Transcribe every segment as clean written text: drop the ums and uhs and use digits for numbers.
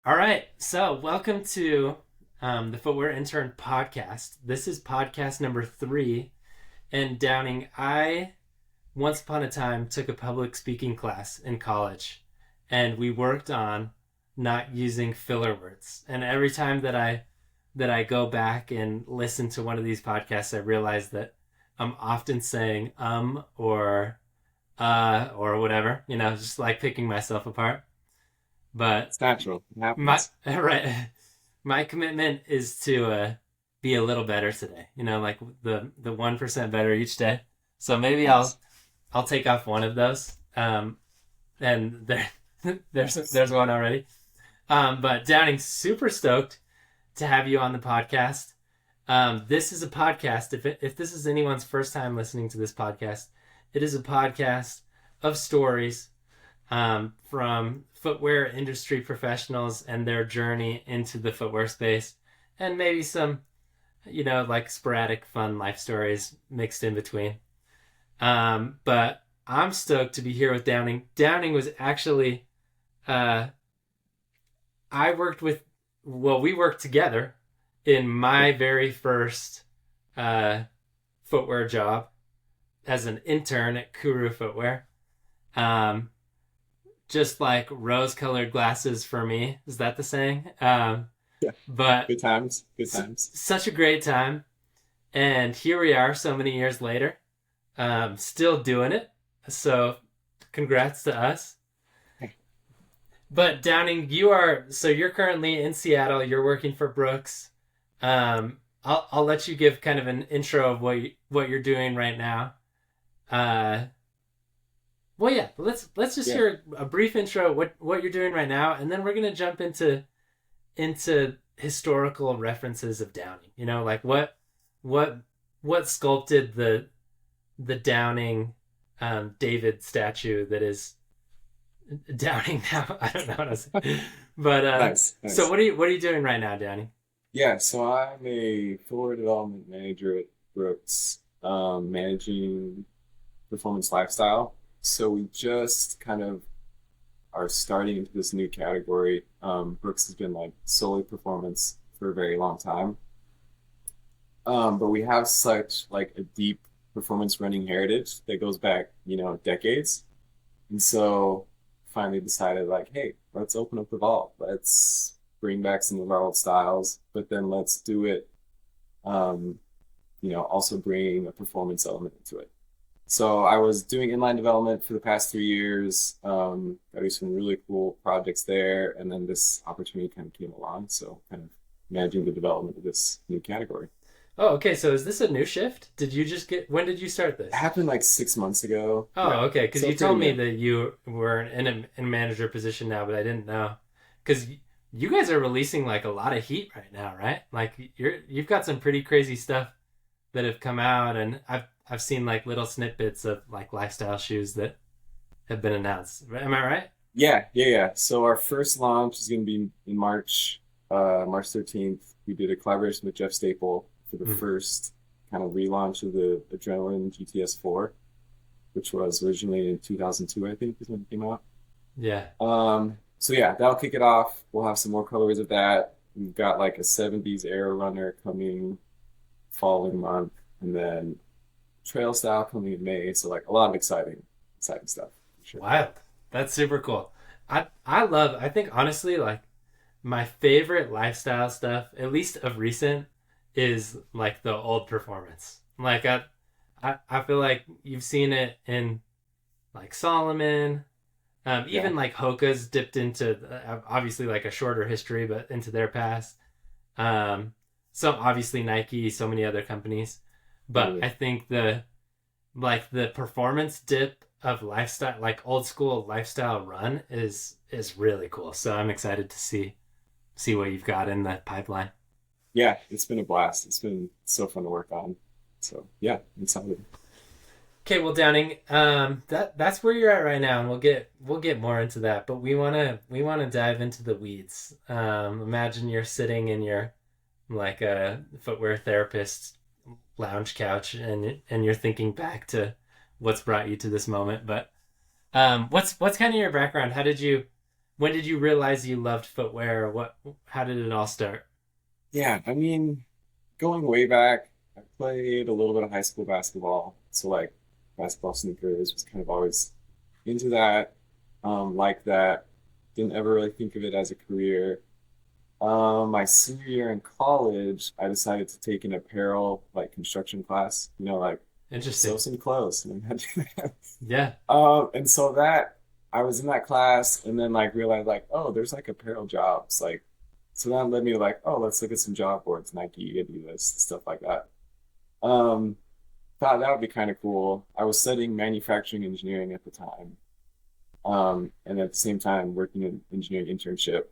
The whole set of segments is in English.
All right, so welcome to the Footwear Intern podcast. This is podcast number 3. And Downing, I once upon a time took a public speaking class in college, and we worked on not using filler words. And every time that I go back and listen to one of these podcasts, I realize that I'm often saying or whatever, just like picking myself apart. But It's natural. It my happens. right, my commitment is to be a little better today. Like the 1% better each day. So maybe I'll Nice. I'll take off one of those. And there there's Nice. there's one already. But Downing, super stoked to have you on the podcast. This is a podcast. If this is anyone's first time listening to this podcast, it is a podcast of stories from footwear industry professionals and their journey into the footwear space, and maybe some, like sporadic fun life stories mixed in between. But I'm stoked to be here with Downing. Downing was actually, uh, I worked with, well, we worked together in my very first uh, footwear job as an intern at Kuru Footwear. Um, just like rose-colored glasses for me. Is that the saying? Yeah. But Good times. Good times. such a great time, and here we are, so many years later, still doing it. So, congrats to us. But Downing, you're currently in Seattle. You're working for Brooks. I'll let you give kind of an intro of what you're doing right now. Uh, well, yeah, let's just Yeah. hear a brief intro of what you're doing right now, and then we're gonna jump into historical references of Downing. Like what what sculpted the Downing David statue that is Downing now. I don't know what to say, but Nice. so Nice. what are you doing right now, Downing? Yeah. So I'm a Footwear Development Manager at Brooks, managing performance lifestyle. So we just kind of are starting into this new category. Brooks has been like solely performance for a very long time. But we have such like a deep performance running heritage that goes back, decades. And so finally decided like, hey, let's open up the vault. Let's bring back some of our old styles, but then let's do it, um, also bringing a performance element into it. So I was doing inline development for the past 3 years. I do some really cool projects there, and then this opportunity kind of came along. So kind of managing the development of this new category. Oh, okay. So is this a new shift? Did you just get? When did you start It this? happened like 6 months ago. Oh, Yeah, okay. Because so you pretty told me new. that you were in a manager position now, but I didn't know. Because you guys are releasing like a lot of heat right now, right? Like you've got some pretty crazy stuff that have come out, and I've seen like little snippets of like lifestyle shoes that have been announced. Am I right? Yeah, yeah, yeah. So our first launch is going to be in March, March 13th. We did a collaboration with Jeff Staple for the Mm. first kind of relaunch of the Adrenaline GTS 4, which was originally in 2002, I think, is when it came out. Yeah. So yeah, that'll kick it off. We'll have some more colorways of that. We've got like a 70s era runner coming following month, and then trail style coming in May. So like a lot of exciting stuff for sure. Wild. That's super cool. I think honestly like my favorite lifestyle stuff, at least of recent, is like the old performance. Like I feel like you've seen it in like Solomon, Yeah, even like Hoka's dipped into obviously like a shorter history, but into their past. So obviously Nike, so many other companies, but totally. I think the performance dip of lifestyle, like old school lifestyle run, is really cool. So I'm excited to see what you've got in the pipeline. Yeah, it's been a blast. It's been so fun to work on. So yeah, I'm excited. Okay, well, Downing, that's where you're at right now, and we'll get more into that. But we wanna dive into the weeds. Imagine you're sitting in your like a footwear therapist lounge couch, and you're thinking back to what's brought you to this moment. But what's kind of your background? How did you when did you realize you loved footwear? How did it all start? Yeah, I mean, going way back, I played a little bit of high school basketball. So like basketball sneakers was kind of always into that, like that. Didn't ever really think of it as a career. My senior year in college, I decided to take an apparel like construction class, like sew Interesting. some clothes. And I had to do that. Yeah. And so that I was in that class and then like realized like, oh, there's like apparel jobs. Like, so that led me to like, oh, let's look at some job boards, Nike, Adidas, stuff like that. Um, Thought that would be kind of cool. I was studying manufacturing engineering at the time. And at the same time working in engineering internship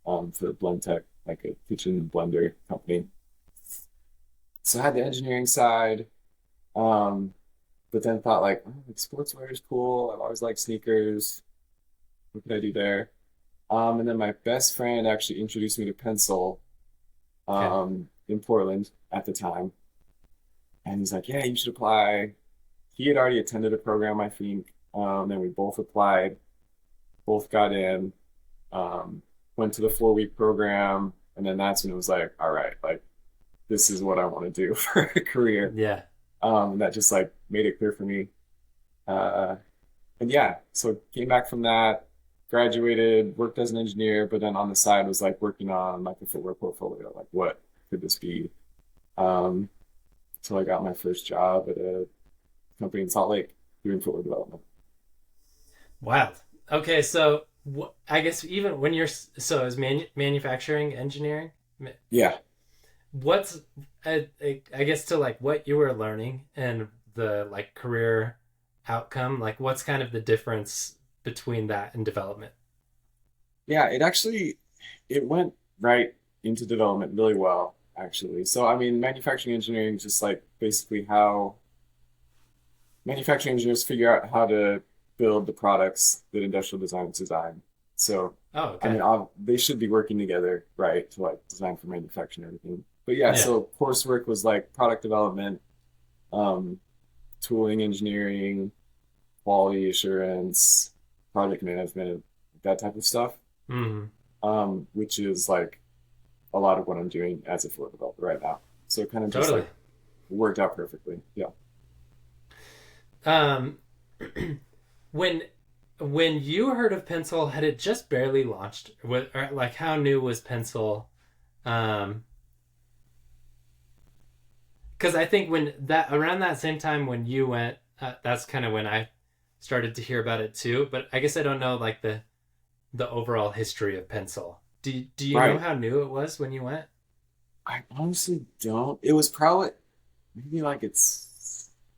for Blend Tech, like a kitchen blender company. So I had the engineering side, um, but then thought like, oh, like sportswear is cool. I've always liked sneakers. What could I do there? And then my best friend actually introduced me to Pencil Okay. in Portland at the time. And he's like, yeah, you should apply. He had already attended a program, I think. And we both applied, both got in, um, went to the 4 week program. And then that's when it was like, all right, like this is what I want to do for a career. Yeah. And that just like made it clear for me. Uh, and yeah, so came back from that, graduated, worked as an engineer, but then on the side was like working on like a footwear portfolio. Like, what could this be? Um, so I got my first job at a company in Salt Lake doing footwear development. Wow. Okay, so I guess even when so is manufacturing engineering, Yeah, what's I guess to like what you were learning and the like career outcome, like what's kind of the difference between that and development? yeah. It went right into development really well, actually. So I mean, manufacturing engineering is just like basically how manufacturing engineers figure out how to build the products that industrial designers design. So, Oh, I okay. mean, they should be working together, right, to like design for manufacturing and everything. But yeah, Yeah. so coursework was like product development, um, tooling engineering, quality assurance, project management, that type of stuff, Hmm. which is like a lot of what I'm doing as a Fluid developer right now. So it kind of just Totally. like worked out perfectly. Yeah. Um, when when you heard of Pencil, had it just barely launched? Or like how new was Pencil? Um, because I think when that around that same time when you went, that's kind of when I started to hear about it too. But I guess I don't know like the overall history of Pencil. Do you know Right. how new it was when you went? I honestly don't. It was probably maybe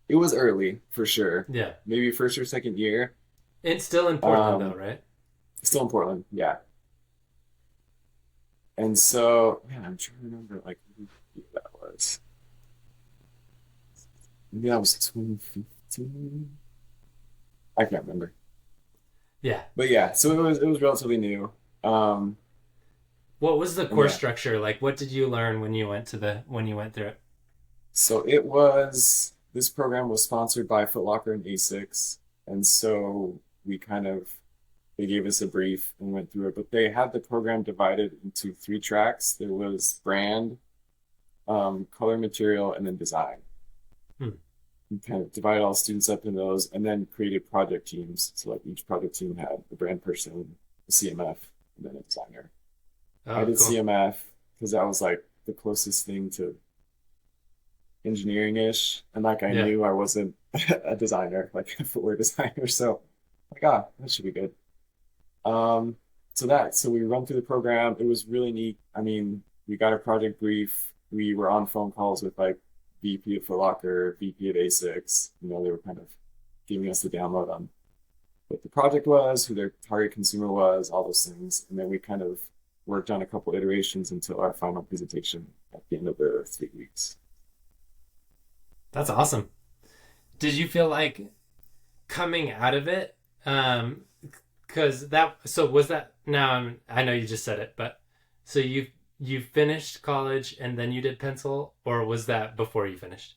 it was early for sure. Yeah, Maybe first or second year. it's still in Portland though, Um, right? Still in Portland, yeah. And so, man, I'm trying to remember like who that was. Maybe that was 2015. I can't remember. Yeah. But yeah, so it was relatively new. Um, What was the and course yeah, structure like? What did you learn when you went to the when you went through it? so this program was sponsored by Foot Locker and Asics, and so we kind of they gave us a brief and went through it. But they had the program divided into three tracks. There was brand, color material, and then design. Hmm. We kind of divided all the students up in those, and then created project teams. So like each project team had a brand person, a CMF, and then a designer. I Oh, did cool. CMF because that was like the closest thing to engineering-ish, and like I Yeah. knew I wasn't a designer, like a footwear designer, so like that should be good. Um, so we run through the program. It was really neat. I mean, we got a project brief. We were on phone calls with like VP of Foot Locker, VP of Asics. They were kind of giving us the download on what the project was, who their target consumer was, all those things, and then we kind of worked on a couple iterations until our final presentation at the end of the 3 weeks. That's awesome. Did you feel like coming out of it because that so was that now I know you just said it, but so you finished college and then you did Pencil, or was that before you finished?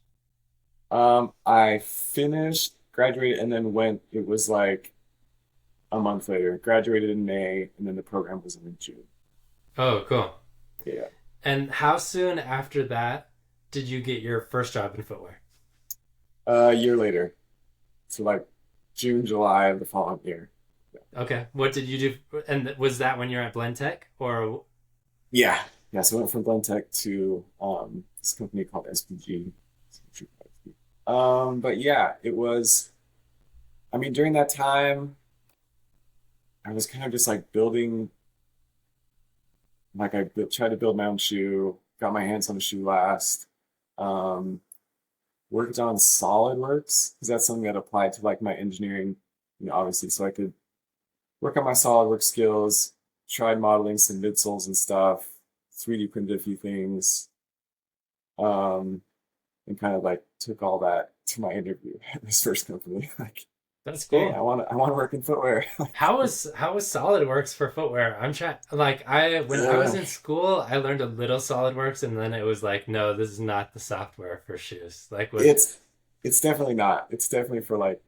I finished, graduated, and then went. It was like a month later. Graduated in May, and then the program was in June. Oh, cool. Yeah. And how soon after that did you get your first job in footwear? A year later, so like June, July of the following year. Okay. What did you do? And was that when you're at Blend Tech or? Yeah. Yeah. So I went from Blend Tech to this company called SPG. But yeah, it was. I mean, during that time, I was kind of just like building. Like tried to build my own shoe. Got my hands on a shoe last. Um, Worked on SolidWorks because that's something that applied to like my engineering, obviously, so I could work on my SolidWorks skills. Tried modeling some midsoles and stuff. 3D printed a few things. Um, and kind of like took all that to my interview at this first company. Like, That's hey, cool. I want to work in footwear. How was SolidWorks for footwear? I'm trying like I when I was Ugh. in school, I learned a little SolidWorks and then it was like, no, this is not the software for shoes. Like was It's it's definitely not. It's definitely for like,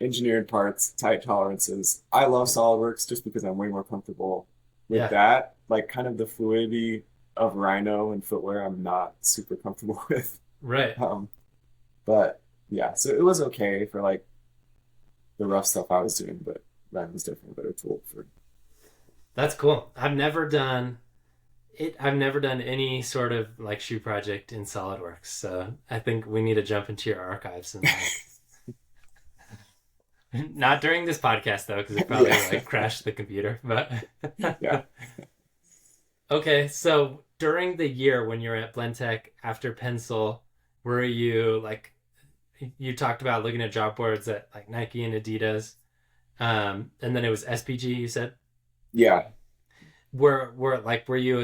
engineered parts, tight tolerances. I love SolidWorks just because I'm way more comfortable with yeah, that. Like kind of the fluidity of Rhino and footwear, I'm not super comfortable with. right. Um, but yeah, so it was okay for like the rough stuff I was doing, but Rhino's definitely a better tool for. That's cool. I've never done any sort of like shoe project in SolidWorks. So I think we need to jump into your archives and like not during this podcast though, because it probably Yeah. like crashed the computer. But Yeah. okay, so during the year when you're at Blendtech after Pencil, were you like you talked about looking at job boards at like Nike and Adidas, and then it was SPG. You said Yeah. were you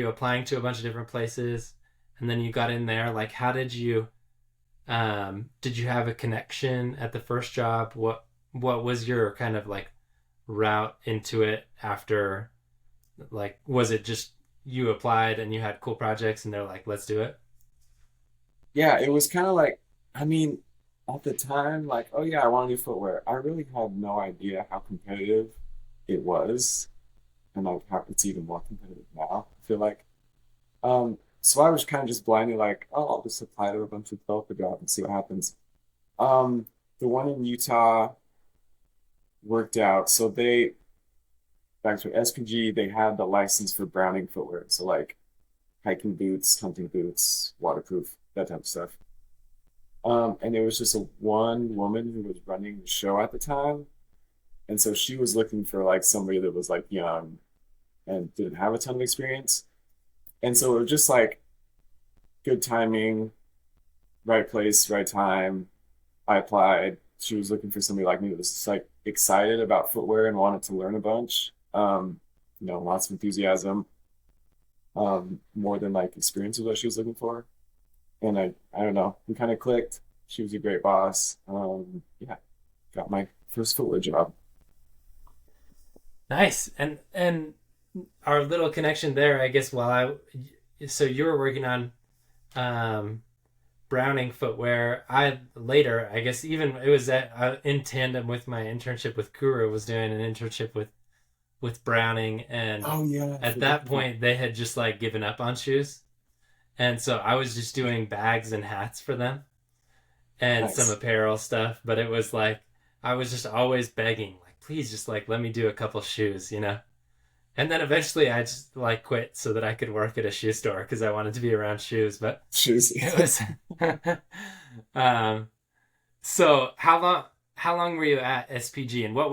applying to a bunch of different places, and then you got in there? Like, how did you have a connection at the first job? What was your kind of like route into it after? Like, was it just you applied and you had cool projects and they're like, let's do it? Yeah, it was kind of like, I mean, at the time, like, oh yeah, I want to do footwear. I really had no idea how competitive it was and like how it's even more competitive now. I feel like. So I was kind of just blindly like, oh, I'll just apply to a bunch of developer jobs and see what happens. Um, the one in Utah worked out. So back to SPG, they had the license for Browning footwear. So like hiking boots, hunting boots, waterproof, that type of stuff. And it was just a one woman who was running the show at the time. And so she was looking for like somebody that was like young and didn't have a ton of experience. And so it was just like good timing, right place, right time. I applied. She was looking for somebody like me that was just like excited about footwear and wanted to learn a bunch. Lots of enthusiasm, more than like experience is what she was looking for. And I don't know, we kind of clicked. She was a great boss. Yeah, got my first footwear job. Nice. And our little connection there, I guess, so you were working on um, Browning footwear. I later, I guess, even it was in tandem with my internship with Kuru, was doing an internship with Browning, and Oh yeah, I at forgot that about. point they had just like given up on shoes, and so I was just doing bags and hats for them and some Nice. apparel stuff. But it was like I was just always begging, like, please, just like let me do a couple shoes. And then eventually I just like quit so that I could work at a shoe store because I wanted to be around shoes. But Shoes. it was um so how long were you at SPG, and what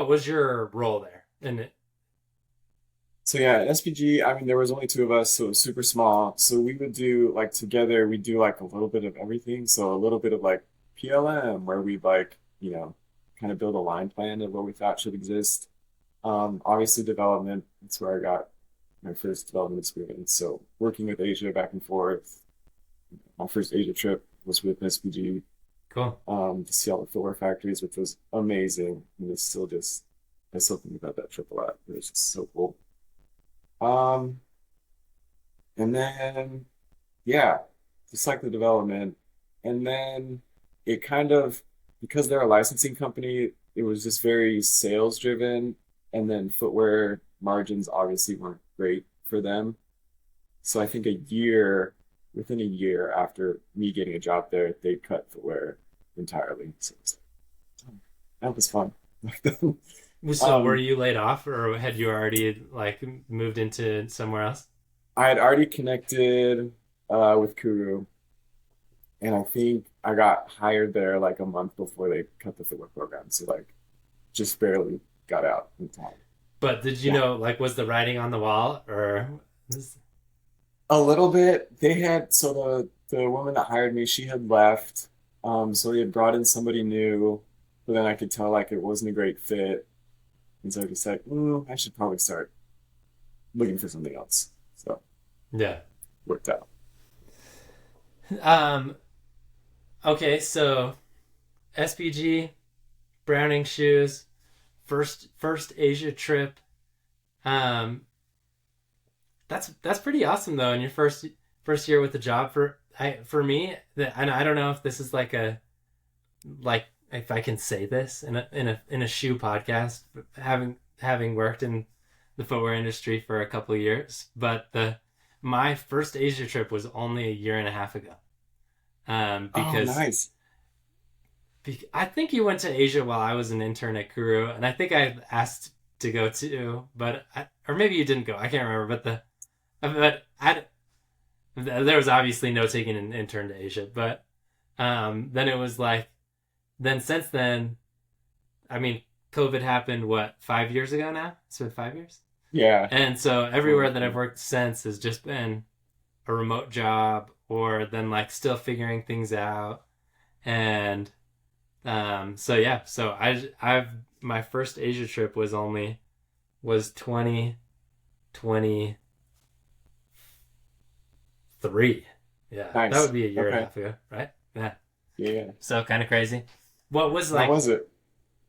was your role there? And So yeah, at SPG, I mean, there was only two of us, so it was super small. So we would do like together, we do like a little bit of everything. So a little bit of like PLM, where we like, kind of build a line plan of what we thought should exist. Obviously development, that's where I got my first development experience. So working with Asia back and forth. My first Asia trip was with SPG, cool. to see all the footwear factories, which was amazing. And I still think about that trip a lot. It was just so cool. Um, and then, yeah, just like the development. And then it kind of, because they're a licensing company, it was just very sales driven, and then footwear margins obviously weren't great for them. So I think within a year after me getting a job there, they cut footwear entirely. So it's like, oh, that was fun. So were you laid off, or had you already like moved into somewhere else? I had already connected with Kuru, and I think I got hired there like a month before they cut the footwear program. So like just barely got out in time. But did you Yeah. know, like, was the writing on the wall, or A little bit. They had the woman that hired me, she had left. So they had brought in somebody new, but then I could tell like it wasn't a great fit. And so I just said, I should probably start looking for something else. So yeah? worked out. Um. Okay, so SPG, Browning shoes, first Asia trip. Um. That's pretty awesome though. In your first year with the job, for me, and I don't know if this is like if I can say this in a shoe podcast, having worked in the footwear industry for a couple of years, but the my first Asia trip was only a year and a half ago. Oh, Because nice. I think you went to Asia while I was an intern at Kuru, and I think I asked to go too, or maybe you didn't go. I can't remember, but there was obviously no taking an intern to Asia, but then it was like, then since then, I mean, COVID happened, what, 5 years ago now? It's been 5 years? Yeah. And so everywhere that I've worked since has just been a remote job, or then like still figuring things out. And so yeah, so I've my first Asia trip was 2023. Yeah, that Nice. would be a year and a Okay. half ago, right? Yeah. Yeah. So kind of crazy. What was How like? was it?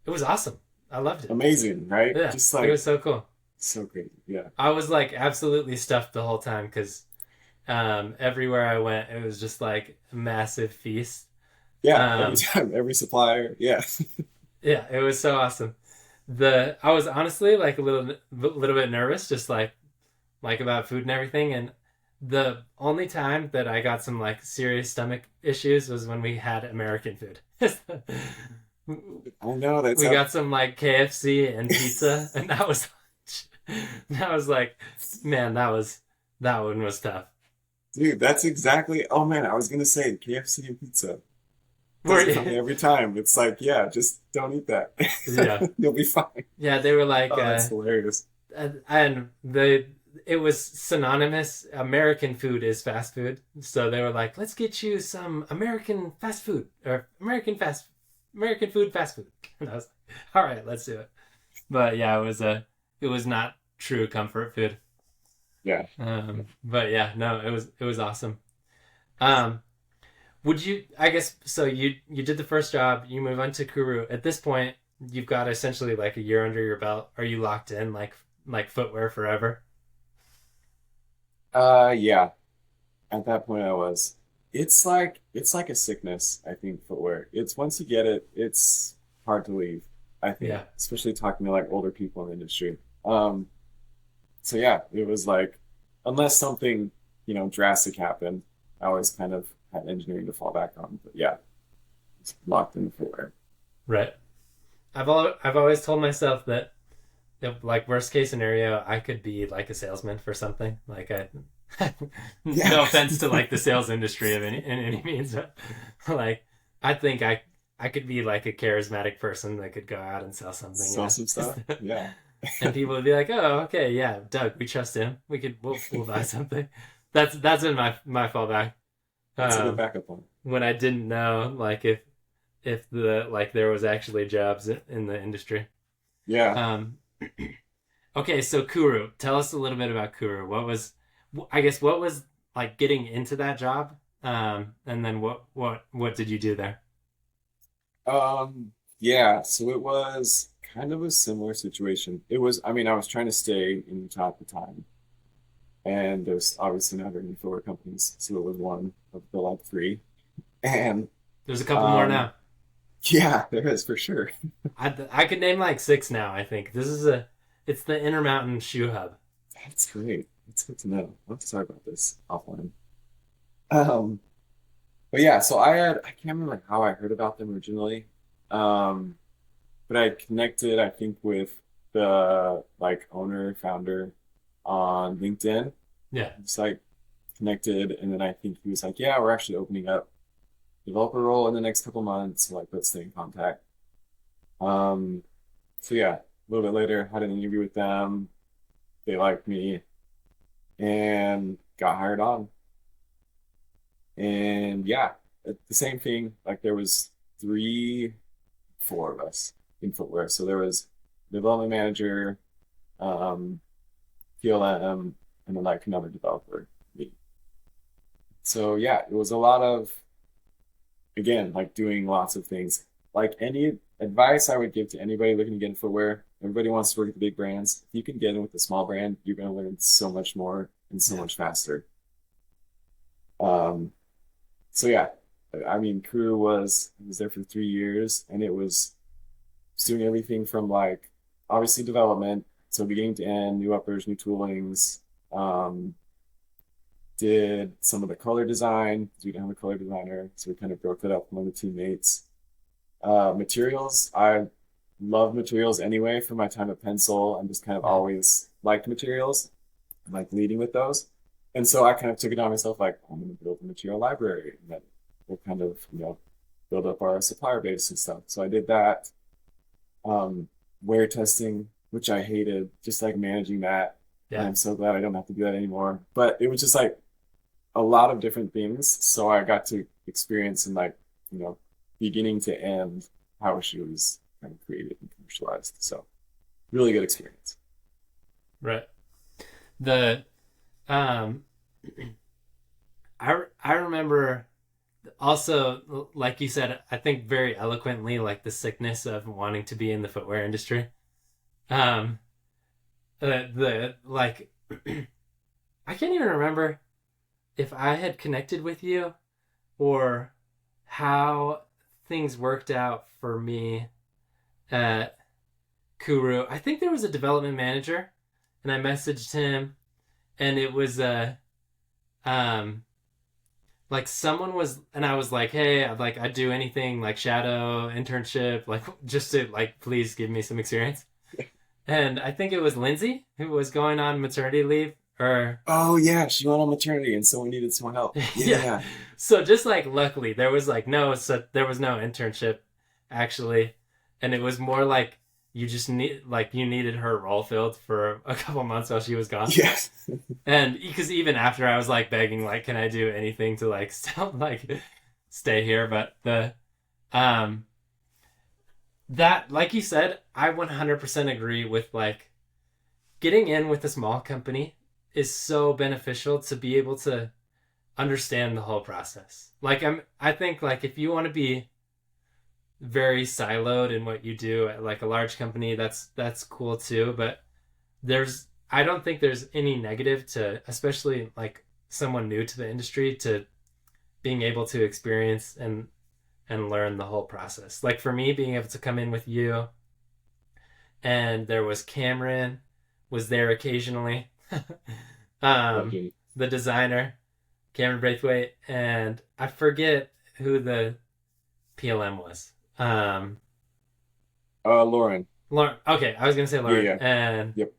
It was awesome. I loved it. Amazing, right? Yeah, Just it like was so cool. so crazy. Yeah. I was like absolutely stuffed the whole time because everywhere I went, it was just like a massive feast. Yeah. Every Um, time, every supplier. Yeah. yeah, it was so awesome. I was honestly like a little bit nervous, just like about food and everything. And the only time that I got some like serious stomach issues was when we had American food. I know that's We how, got some like KFC and pizza, and that was like, man, that one was tough. dude, that's exactly. Oh man, I was gonna say KFC and pizza does Were it for me every time. It's like, yeah, just don't eat that. yeah, You'll be fine. yeah, they were like, Oh, that's hilarious. and it was synonymous. American food is fast food, so they were like, let's get you some American fast food or American food fast food. And I was like, all right, let's do it. But yeah, it was not true comfort food. Yeah. But yeah, no, it was awesome. Um, would you? I guess so. You did the first job. You move on to Kuru. At this point, you've got essentially like a year under your belt. Are you locked in like footwear forever? Yeah. At that point, I was. It's like a sickness, I think, footwear. It's once you get it, it's hard to leave, I think, Yeah. especially talking to like older people in the industry. So yeah, it was like, unless something, drastic happened, I always kind of had engineering to fall back on. But yeah, it's locked in footwear. Right. I've always told myself that if, like worst case scenario, I could be like a salesman for something. Like I, Yeah. no offense to like the sales industry of in any means, but like I think I could be like a charismatic person that could go out and sell something. Sell some stuff. Yeah. And people would be like, "Oh, okay, yeah, Doug, we trust him. We'll buy something." That's been my fallback. That's a good Um, backup one. when I didn't know like if the like there was actually jobs in the industry. Yeah. Um, okay, so Kuru, tell us a little bit about Kuru. I guess, what was like getting into that job? And then what did you do there? Yeah, so it was kind of a similar situation. I mean, I was trying to stay in Utah at the time, and there's obviously not very many footwear companies, so it was one of the like three. And There's a couple more um, now. Yeah, there is for sure. I could name like 6 now, I think. It's the Intermountain Shoe Hub. That's great. That's good to know. I'll have to talk about this offline. Um, but yeah, so I can't remember how I heard about them originally. Um, but I connected, I think, with the like owner, founder on LinkedIn. Yeah. Just like connected, and then I think he was like, "Yeah, we're actually opening up developer role in the next couple months. So like, let's stay in contact." Um, so yeah, a little bit later, had an interview with them. They liked me and got hired on. And yeah, the same thing. Like there was three, four of us in footwear. So there was development manager, um, PLM, and then like another developer. Me. So yeah, it was a lot of again like doing lots of things. Like any advice I would give to anybody looking to get in footwear, everybody wants to work at the big brands. If you can get in with a small brand, you're going to learn so much more and so much faster. Um, so yeah, I mean, crew was there for 3 years, and it's doing everything from like obviously development, so beginning to end, new uppers, new toolings. Um, did some of the color design because we didn't have a color designer, so we kind of broke that up among the teammates. Materials, I love materials anyway from my time at Pencil. I'm just kind of Yeah. always liked materials, and like leading with those. And so I kind of took it on myself, like, I'm going to build a material library, and then we'll kind of, build up our supplier base and stuff. So I did that. Wear testing, which I hated, just like managing that. And Yeah. I'm so glad I don't have to do that anymore. But it was just like a lot of different things. So I got to experience and like, you know, beginning to end how a shoe is kind of created and commercialized. So really good experience. Right. The um I remember also, like you said, I think very eloquently, like the sickness of wanting to be in the footwear industry. Um, the like, I can't even remember if I had connected with you or how things worked out for me at Kuru. I think there was a development manager, and I messaged him, and it was um like someone was, and I was like, hey, I'd do anything like shadow internship, like just to like please give me some experience. And I think it was Lindsay who was going on maternity leave, or Oh yeah, she went on maternity and someone needed some help. yeah. Yeah. So just like luckily there was like there was no internship actually, and it was more like you needed her role filled for a couple months while she was gone. Yes. And because even after I was like begging, like, can I do anything to like stay here? But um that, like you said, I 100% agree with like getting in with a small company is so beneficial to be able to understand the whole process. Like I think like if you want to be very siloed in what you do at like a large company, that's cool too. But I don't think there's any negative to, especially like someone new to the industry, to being able to experience and learn the whole process. Like for me, being able to come in with you, and there was Cameron was there occasionally, Lucky. the designer, Cameron Braithwaite, and I forget who the PLM was. Lauren. Lauren. Okay, I was gonna say Yeah, Lauren, yeah. and Yep.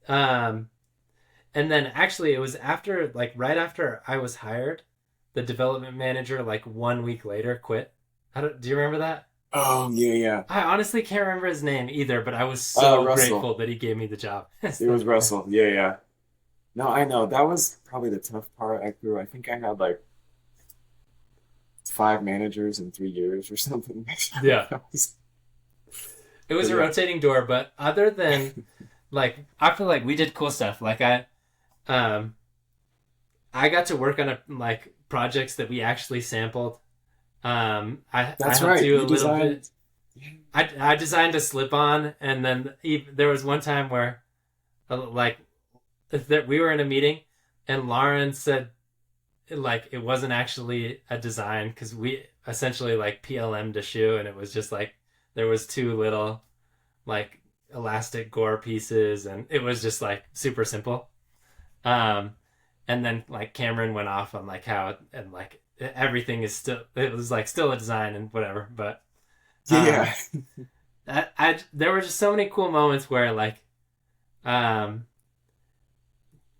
um, and then actually it was after, like right after I was hired, the development manager like 1 week later quit. Do you remember that? Oh yeah, yeah. I honestly can't remember his name either, but I was so Russell. grateful that he gave me the job. It was Russell. Yeah, yeah. No, I know. That was probably the tough part I grew. I think I had like 5 managers in 3 years or something. Yeah. That was- It was but a yeah. rotating door, but other than like I feel like we did cool stuff. Like um I got to work on like projects that we actually sampled. I That's helped right. you a You little designed. bit. I designed a slip on, and then there was one time where like that we were in a meeting, and Lauren said it wasn't actually a design because we essentially like PLM'd a shoe, and it was just like there was two little like elastic gore pieces, and it was just like super simple. Um, and then like Cameron went off on like how and like everything is still, it was like still a design and whatever, but Yeah. there were just so many cool moments where like um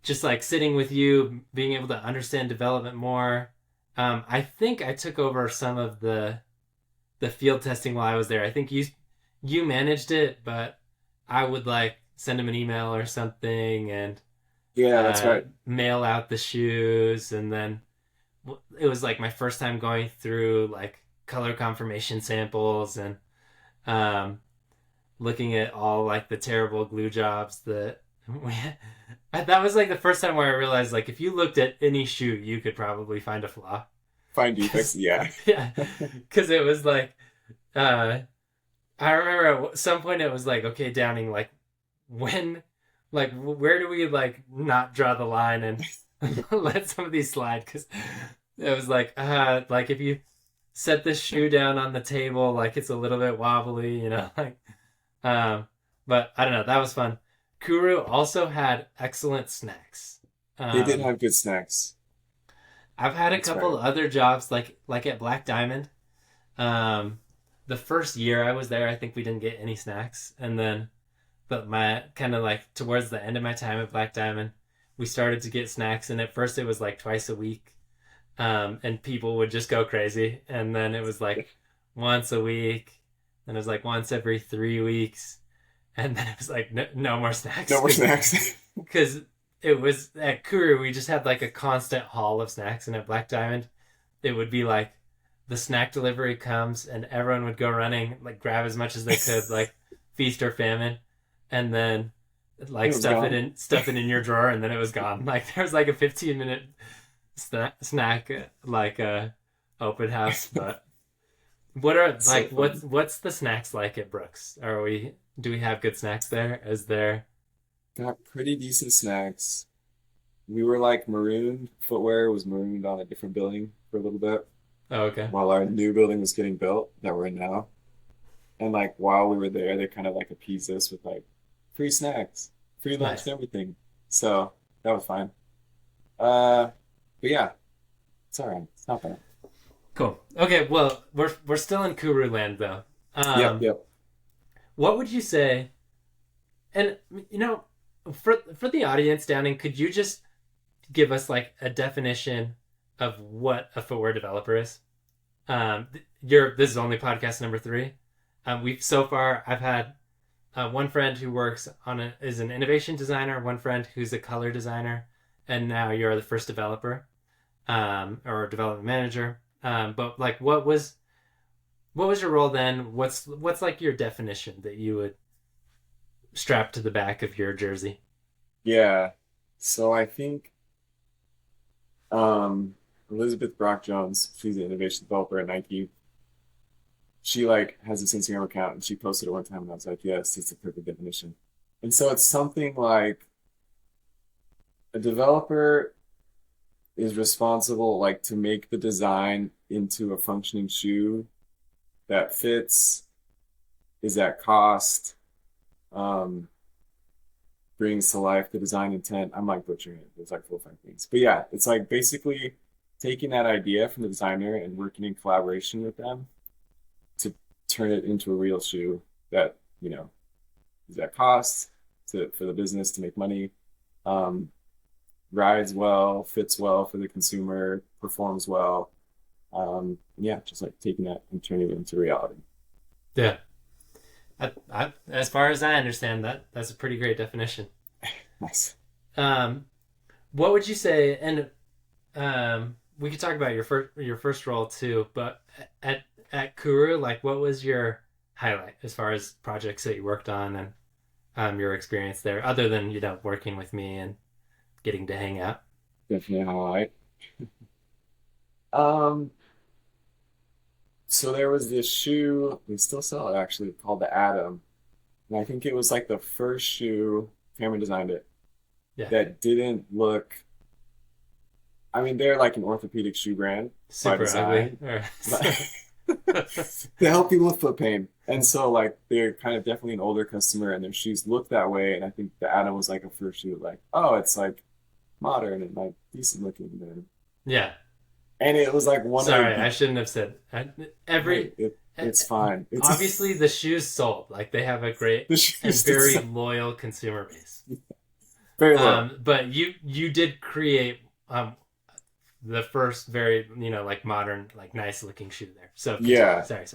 just like sitting with you, being able to understand development more. I think I took over some of the field testing while I was there. I think you managed it, but I would like send him an email or something and Yeah, that's right. mail out the shoes, and then it was like my first time going through like color confirmation samples and um, looking at all like the terrible glue jobs that we had. That was like the first time where I realized like if you looked at any shoe, you could probably find a flaw. Find defects, yeah. Yeah, because it was like uh, I remember at some point it was like, okay, Downing, like when, like where do we like not draw the line and let some of these slide? Because it was like if you set this shoe down on the table, like it's a little bit wobbly, you know, like um, but I don't know, that was fun. Kuru also had excellent snacks. They did Um, have good snacks. I've had a That's couple right. other jobs like at Black Diamond. Um, the first year I was there, I think we didn't get any snacks, and then but my kind of like towards the end of my time at Black Diamond, we started to get snacks, and at first it was like twice a week, and people would just go crazy, and then it was like once a week, and it was like once every 3 weeks, and then it was like no more snacks No more snacks. because it was at Kuru we just had like a constant haul of snacks, and at Black Diamond it would be like the snack delivery comes and everyone would go running like grab as much as they could like feast or famine, and then It like was gone. stuff it in your drawer, and then it was gone. Like there was like a 15-minute snack like open house. But what are It's so like fun. what's the snacks like at Brooks? Are we Do we have good snacks there? Is there Got pretty decent snacks. We were like marooned. Footwear was marooned on a different building for a little bit Oh, okay. while our new building was getting built that we're in now. And like while we were there, they kind of like appeased us with like free snacks, free lunch and Nice. everything. So that was fine. Uh, but yeah, it's all right. It's not bad. Cool. Okay, well, we're still in Kuru land though. Yep, Um, yep. what would you say? And you know, for the audience, Downing, could you just give us like a definition of what a footwear developer is? You're This is only podcast number 3. We've so far I've had one friend who works is an innovation designer, one friend who's a color designer, and now you're the first developer or development manager. But like, what was your role then? What's like your definition that you would strap to the back of your jersey? Yeah. So I think Elizabeth Brock Jones, she's an innovation developer at Nike. She like has this Instagram account and she posted it one time and I was like, yes, it's the perfect definition. And so it's something like a developer is responsible like to make the design into a functioning shoe that fits, is at cost, um, brings to life the design intent. I'm like butchering it. There's like 4 or 5 things. But yeah, it's like basically taking that idea from the designer and working in collaboration with them to turn it into a real shoe that, is at cost for the business to make money, um, rides well, fits well for the consumer, performs well. Yeah, just like taking that and turning it into reality. Yeah, as far as I understand that's a pretty great definition. Nice. Um, what would you say? And we could talk about your first role too. But at Kuru, like, what was your highlight as far as projects that you worked on and your experience there, other than working with me and getting to hang out? Definitely how I. Um, so there was this shoe, we still sell it actually, called the Atom. And I think it was like the first shoe, Cameron designed it, Yeah. that didn't look I mean, they're like an orthopedic shoe brand by Super ugly. design. They help people with foot pain. And so like they're kind of definitely an older customer and their shoes look that way. And I think the Atom was like a first shoe, like, oh, it's like modern and like decent looking. Yeah. And it was like one Sorry, of I shouldn't have said every. it's fine. It's Obviously, the shoes sold. Like they have a great the and shoes very loyal consumer base. very low. But you did create the first very like modern like nice looking shoe there. So Yeah. sorry.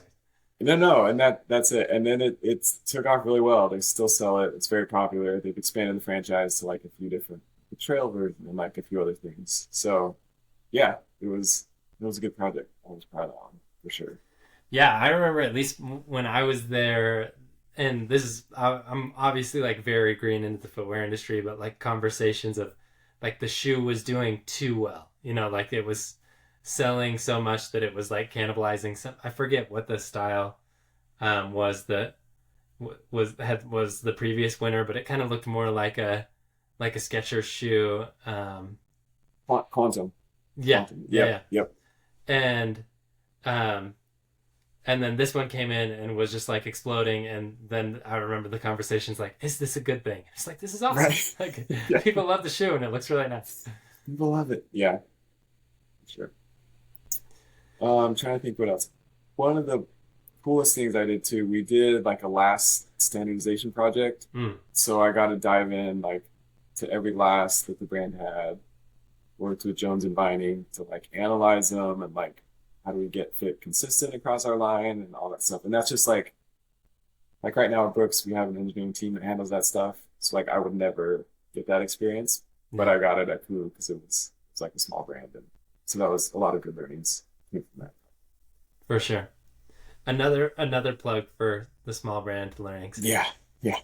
No, and that's it. And then it took off really well. They still sell it. It's very popular. They've expanded the franchise to like a few different the trail version and like a few other things. So yeah, it was a good project. I was proud of that one for sure. Yeah, I remember at least when I was there, and this is I'm obviously like very green into the footwear industry, but like conversations of like the shoe was doing too well, like it was selling so much that it was like cannibalizing some. I forget what the style was that was the previous winner, but it kind of looked more like a Skechers shoe. Quantum. Yeah, Quantum. yeah, Yep. and um and then this one came in and was just like exploding. And then I remember the conversations like, is this a good thing? It's like, this is awesome. Right. Like Yeah. people love the shoe and it looks really nice. People love it. Yeah, sure. I'm trying to think what else. One of the coolest things I did too, we did like a last standardization project. Mm. So I got to dive in like to every last that the brand had, worked with Jones and Vining to like analyze them and like how do we get fit consistent across our line and all that stuff. And that's just like right now at Brooks, we have an engineering team that handles that stuff. So like I would never get that experience, but I got it at Kuru because it's like a small brand, and so that was a lot of good learnings from that. For sure. Another plug for the small brand learnings. Yeah, yeah.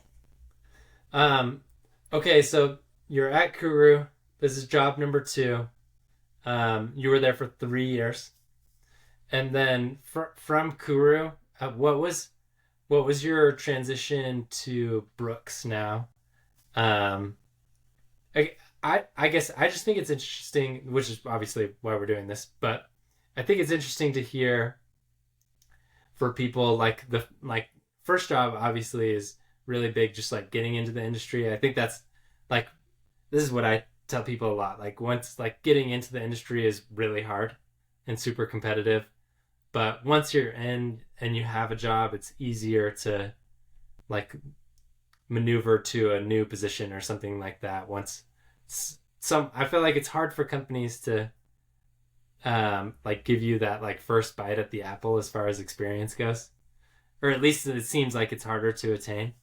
Okay, so you're at Kuru. This is job number 2. You were there for 3 years. And then from Kuru, what was your transition to Brooks now? I guess I just think it's interesting, which is obviously why we're doing this, but I think it's interesting to hear for people like the first job obviously is really big, just like getting into the industry. I think that's like this is what I tell people a lot. Like once like getting into the industry is really hard and super competitive. But once you're in and you have a job, it's easier to like maneuver to a new position or something like that. I feel like it's hard for companies to like give you that like first bite at the apple as far as experience goes, or at least it seems like it's harder to attain.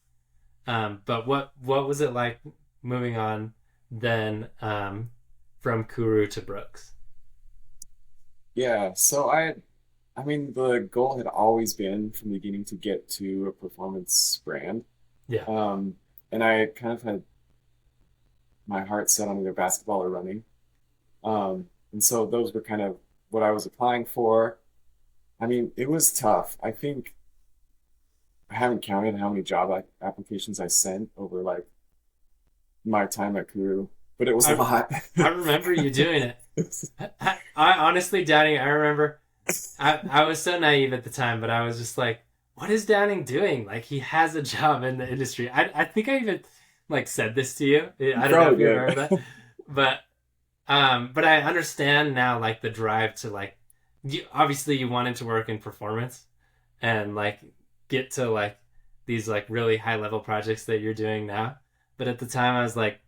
But what was it like moving on then from Kuru to Brooks? Yeah, so I mean, the goal had always been from the beginning to get to a performance brand. Yeah. And I kind of had my heart set on either basketball or running. And so those were kind of what I was applying for. I mean, it was tough. I think I haven't counted how many job applications I sent over like my time at Kuru, but it was a lot. I remember you doing it. I honestly, Downing, I remember I was so naive at the time, but I was just like, what is Downing doing? Like he has a job in the industry. I think I even like said this to you. I don't know if you remember that. But I understand now like the drive to like obviously you wanted to work in performance and like get to like these like really high level projects that you're doing now. But at the time I was like,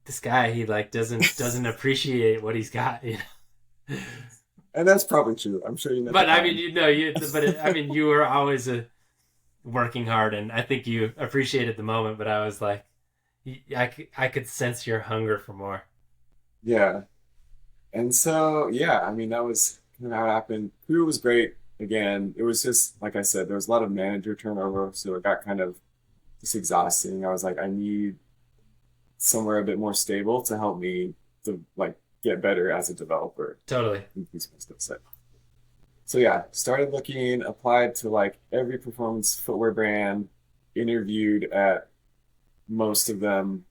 this guy, he like doesn't appreciate what he's got, you know. And that's probably true. I'm sure you know. But I mean, you were always working hard, and I think you appreciated the moment. But I was like, I could sense your hunger for more. Yeah. And so, yeah, I mean, that was kind of how it happened. Crew was great. Again, it was just, like I said, there was a lot of manager turnover, so it got kind of just exhausting. I was like, I need somewhere a bit more stable to help me to like get better as a developer. Totally. Increase my skill set. So yeah, started looking, applied to like every performance footwear brand, interviewed at most of them,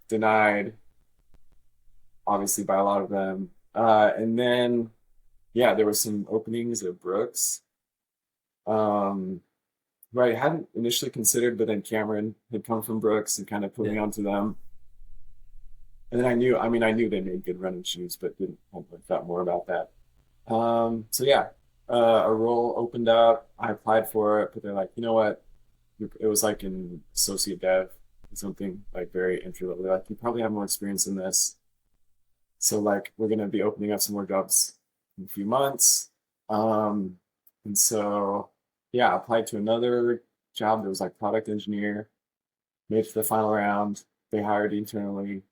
denied obviously by a lot of them. And then, yeah, there were some openings at Brooks, um, who I hadn't initially considered, but then Cameron had come from Brooks and kind of put Yeah. me onto them. And then I knew they made good running shoes, but didn't have like thought more about that. So yeah, a role opened up. I applied for it, but they're like, you know what? It was like in associate dev, something like very entry level. They're like, you probably have more experience in this. So like, we're gonna be opening up some more jobs in a few months. Um, and so yeah, I applied to another job that was like product engineer, made it to the final round. They hired internally.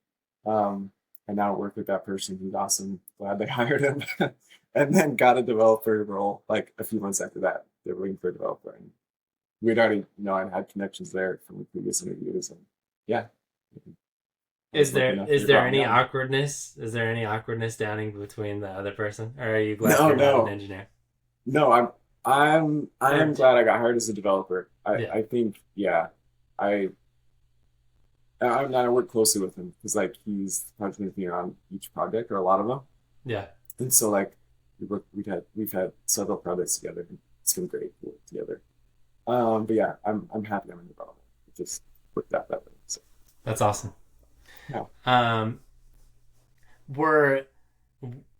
Um, I now work with that person who's awesome. Glad they hired him. And then got a developer role like a few months after that. They were looking for a developer. And we'd already, I'd had connections there from the previous interviews. And yeah, I was Is lucky there enough is to there brought me any on. awkwardness? Is there any awkwardness downing between the other person, or are you glad No, you're not an no, engineer? no. I Or am glad I got hired as a developer. yeah, I think, yeah, I, I work closely with him because like he's the project engineer on each project or a lot of them. yeah, And so like we've had several projects together. It's been great to work together. But yeah, I'm happy I'm in development. It just worked out that way. So that's awesome. yeah. Um, were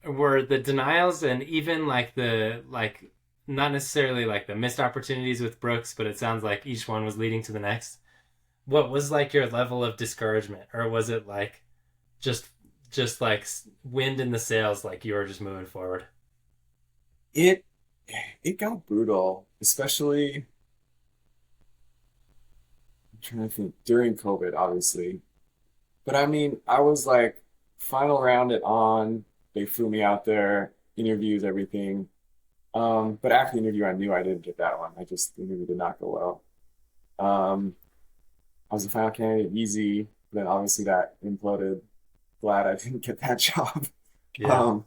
were the denials and even like the like not necessarily like the missed opportunities with Brooks, but it sounds like each one was leading to the next. What was like your level of discouragement, or was it like just just like wind in the sails, like you were just moving forward? It it got brutal, especially I'm trying to think during COVID, obviously. But I mean, I was like final round it on. They flew me out there, interviews, everything. But after the interview, I knew I didn't get that one. I just the interview did not go well. I was the final candidate, easy. Then obviously that imploded. Glad I didn't get that job. Yeah, Um,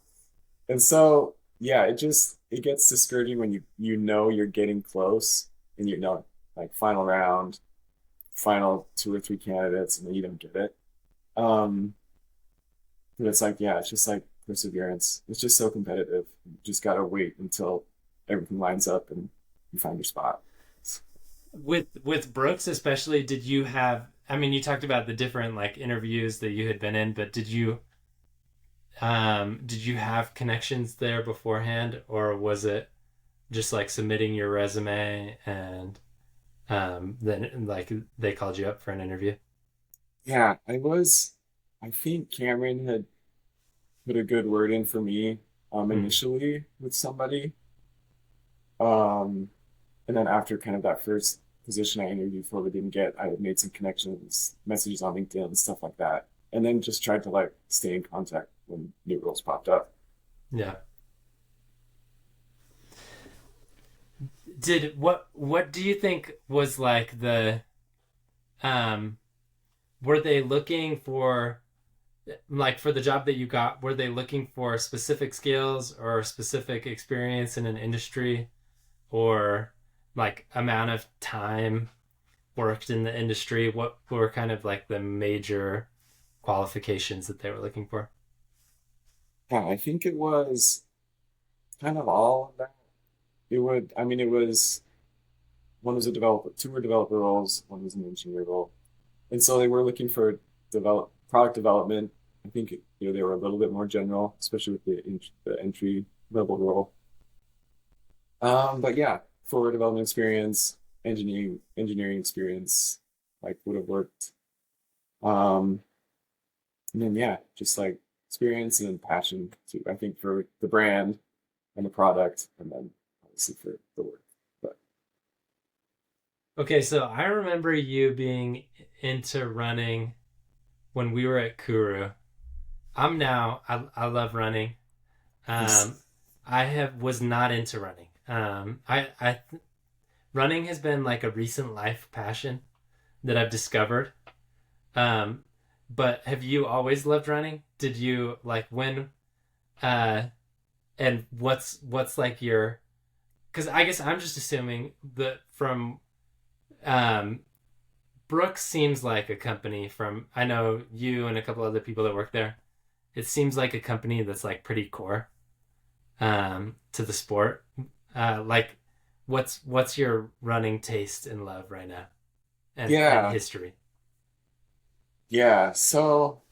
and so yeah, it gets discouraging when you know you're getting close and you know like final round, final two or three candidates, and then you don't get it. Um, but it's like yeah, it's just like perseverance. It's just so competitive. You just gotta wait until everything lines up and you find your spot. with Brooks especially, did you have? I mean, you talked about the different like interviews that you had been in, but did you have connections there beforehand, or was it just like submitting your resume and then like they called you up for an interview? Yeah, I think Cameron had put a good word in for me Hmm. initially with somebody. Um, and then after kind of that first position I interviewed for but didn't get, I had made some connections, messages on LinkedIn and stuff like that. And then just tried to like stay in contact when new roles popped up. Yeah. What do you think was like the um were they looking for like for the job that you got, were they looking for specific skills or specific experience in an industry, or like amount of time worked in the industry? What were kind of like the major qualifications that they were looking for? Yeah, I think it was kind of all of that. I mean, it was, one was a developer, two were developer roles, one was an engineer role. And so they were looking for product development. I think they were a little bit more general, especially with the entry level role. But yeah, forward development experience, engineering experience, like would have worked. Um, and then yeah, just like experience and passion too. I think for the brand and the product, and then obviously for the work. But Okay, so I remember you being into running when we were at Kuru. I love running. nice. Um, I have was not into running. Running has been like a recent life passion that I've discovered. Um, but have you always loved running? Did you like when uh and what's like your, because I guess I'm just assuming that from um Brooks seems like a company from, I know you and a couple other people that work there. it seems like a company that's like pretty core to the sport. Like, what's your running taste and love right now, and Yeah, history? yeah. So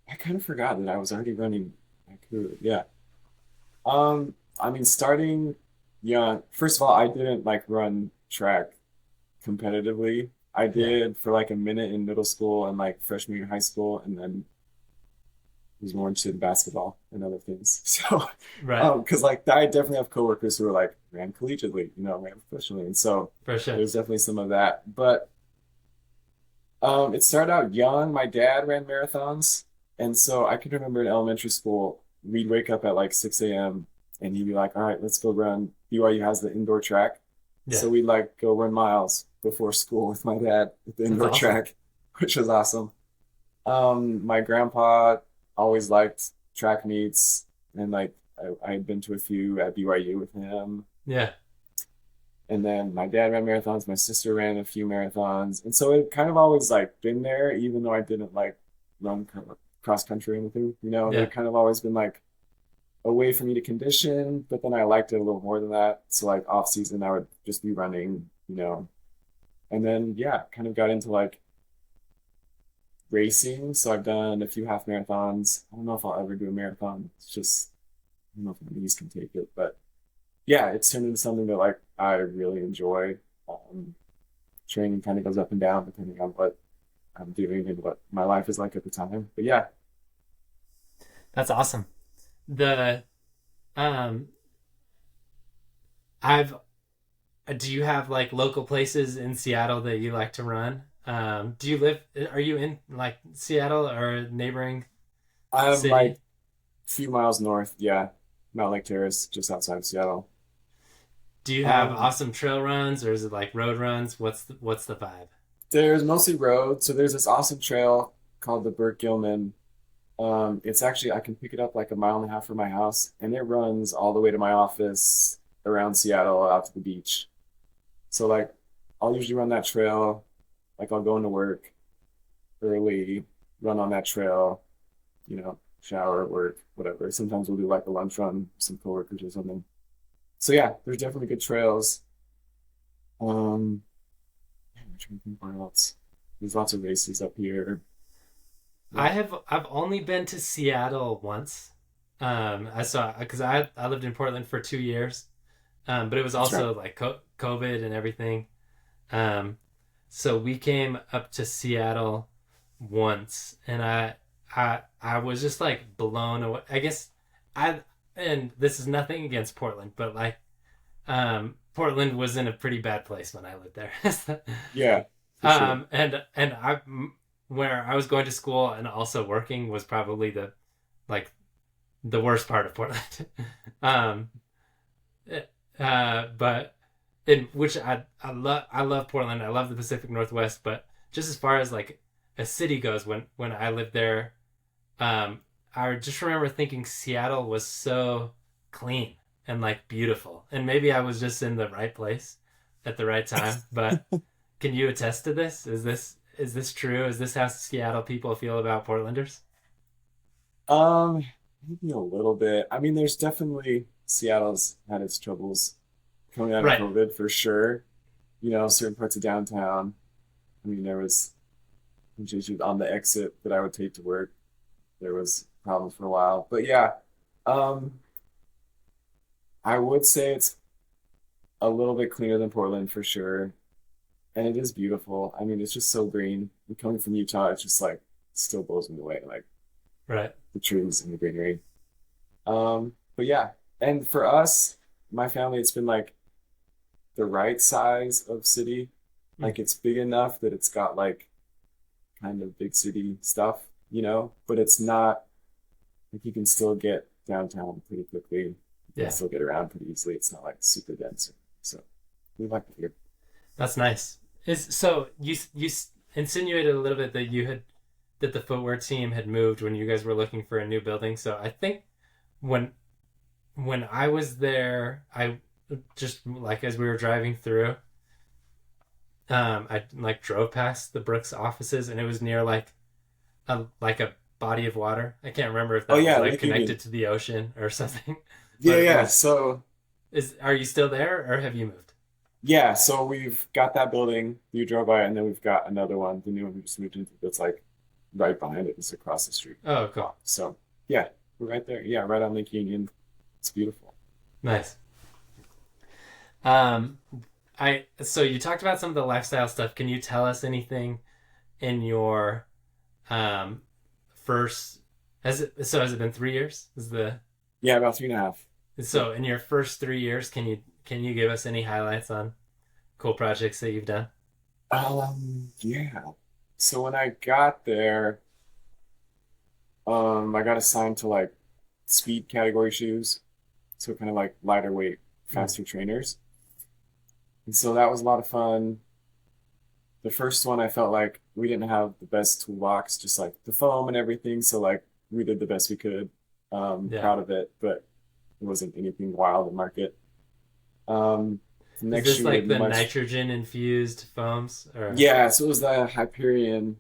I kind of forgot that I was already running my crew. Yeah. I mean, starting young, first of all, I didn't like run track competitively. I Yeah. did for like a minute in middle school and like freshman year in high school, and then was more interested in basketball and other things. So, Right. because like I definitely have coworkers who are like ran collegiately, ran professionally, and so For sure. there's definitely some of that. But it started out young. My dad ran marathons, and so I can remember in elementary school, we'd wake up at like 6 a.m. and he'd be like, "All right, let's go run." BYU has the indoor track, Yeah. so we'd like go run miles before school with my dad at the That's indoor awesome. track, which was awesome. My grandpa always liked track meets, and like I had been to a few at BYU with him. Yeah. And then my dad ran marathons, my sister ran a few marathons. And so it kind of always like been there, even though I didn't like run cross country or anything, Yeah. it kind of always been like a way for me to condition, but then I liked it a little more than that. So like off season, I would just be running, and then yeah, kind of got into like racing. So I've done a few half marathons. I don't know if I'll ever do a marathon. It's just, I don't know if my knees can take it, but yeah, it's turned into something that like I really enjoy. Um, Training kind of goes up and down depending on what I'm doing and what my life is like at the time. But yeah, That's awesome. The um I've Do you have like local places in Seattle that you like to run? Do you live Are you in like Seattle or a neighboring I'm like city? a few miles north. Yeah, Mount Lake Terrace, just outside of Seattle. Do you have Um, awesome trail runs or is it like road runs? What's the vibe? there's mostly road, so there's this awesome trail called the Burt Gilman. It's actually I can pick it up like a mile and a half from my house, and it runs all the way to my office around Seattle out to the beach. So like I'll usually run that trail. Like I'll go into work early, run on that trail, shower, work, whatever. Sometimes we'll do like a lunch run, with some coworkers or something. So yeah, there's definitely good trails. Um, I'm trying to think where else. There's lots of races up here. Yeah, I've only been to Seattle once. I saw because I lived in Portland for 2 years. But it was that's right. also like COVID and everything. Um, so we came up to Seattle once, and I was just like blown away. I guess I and this is nothing against Portland, but like Portland was in a pretty bad place when I lived there. Yeah, for sure. And where I was going to school and also working was probably like the worst part of Portland. um, but in which I love Portland. I love the Pacific Northwest, but just as far as like a city goes, when I lived there, um, I just remember thinking Seattle was so clean and like beautiful, and maybe I was just in the right place at the right time. But can you attest to this? Is this true? Is this how Seattle people feel about Portlanders? Um, Maybe a little bit. I mean, there's definitely Seattle's had its troubles coming out of Right. COVID for sure. Certain parts of downtown. I mean, there was some issues on the exit that I would take to work. There was problems for a while, but yeah, um, I would say it's a little bit cleaner than Portland for sure, and it is beautiful. I mean, it's just so green. And coming from Utah, it's just like still blows me away, like Right. the trees and the greenery. But yeah, and for us, my family, it's been like the right size of city. Mm. Like it's big enough that it's got like kind of big city stuff, but it's not like you can still get downtown pretty quickly. You can Yeah. still get around pretty easily. It's not like super dense. So we like it here. That's nice. Is so you insinuated a little bit that that the footwear team had moved when you guys were looking for a new building. So I think when when I was there, I just like as we were driving through, I like drove past the Brooks offices, and it was near like a body of water. I can't remember if Oh that was yeah, like Lake Union. connected to the ocean or something. Yeah, But it yeah. was. So Are you still there or have you moved? yeah, so we've got that building you drove by, and then we've got another one, the new one we just moved into, that's like right behind it. It's across the street. Oh, cool. So yeah, we're right there. Yeah, right on Lake Union. It's beautiful. Nice. Um, so you talked about some of the lifestyle stuff. Can you tell us anything in your um first has it been 3 years? Is the Yeah, about 3.5. Yeah. So in your first 3 years, can you give us any highlights on cool projects that you've done? Yeah. So when I got there, I got assigned to like speed category shoes. So kind of like lighter weight, Mm. faster trainers. And so that was a lot of fun. The first one, I felt like we didn't have the best toolbox, just like the foam and everything. So like we did the best we could. Yeah. Proud of it, but it wasn't anything wild in market. Um, the Is next this shoe we like did the much. nitrogen infused foams or Yeah, so it was the Hyperion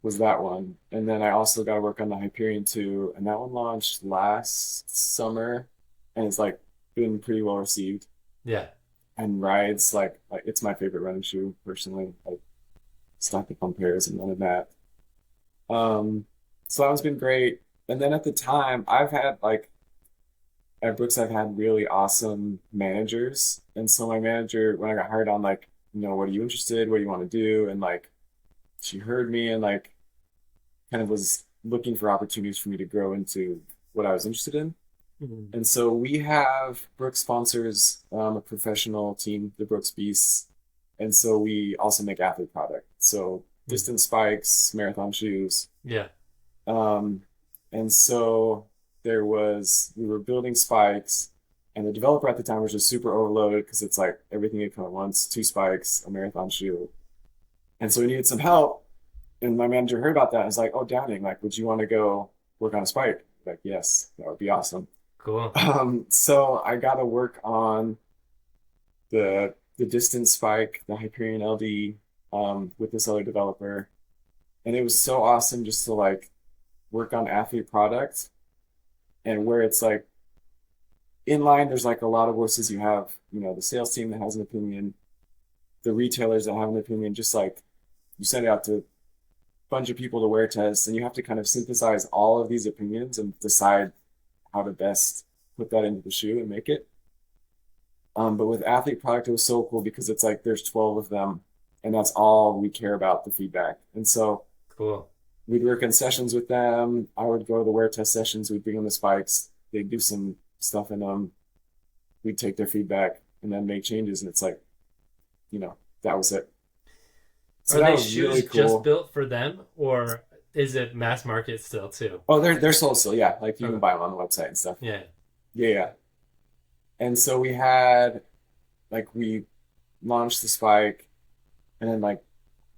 was that one. And then I also got to work on the Hyperion 2, and that one launched last summer, and it's like been pretty well received yeah. and rides like it's my favorite running shoe personally. Like it's not the compares and none of that. Um, so that one's been great. And then at the time, I've had like at Brooks, I've had really awesome managers. And so my manager, when I got hired on, like, what are you interested? What do you want to do? And like, she heard me and like kind of was looking for opportunities for me to grow into what I was interested in. Mhm. And so we have Brooks sponsors a professional team, the Brooks Beasts. And so we also make athlete product. So Mhm. distance spikes, marathon shoes. Yeah. Um, and so we were building spikes, and the developer at the time was just super overloaded because it's like everything had come at once, two spikes, a marathon shoe. And so we needed some help. And my manager heard about that and was like, "Oh, Downing, like, would you want to go work on a spike?" Like, yes, that would be awesome. Cool. So I got to work on the distance spike, the Hyperion LD, with this other developer. And it was so awesome just to like work on athlete products and where it's like in line, there's like a lot of voices. You have, the sales team that has an opinion, the retailers that have an opinion, just like you send it out to a bunch of people to wear tests, and you have to kind of synthesize all of these opinions and decide how to best put that into the shoe and make it. But with athlete product, it was so cool because it's like there's 12 of them, and that's all we care about, the feedback. And so Cool. we'd work in sessions with them. I would go to the wear test sessions. We'd bring them the spikes. They'd do some stuff in them. We'd take their feedback and then make changes. And it's like, that was it. So Are that they was really shoes just cool. built for them or is it mass market still too? Oh, they're sold still. Yeah. Like you can Okay. buy them on the website and stuff. Yeah. Yeah. Yeah. And so we launched the spike, and then like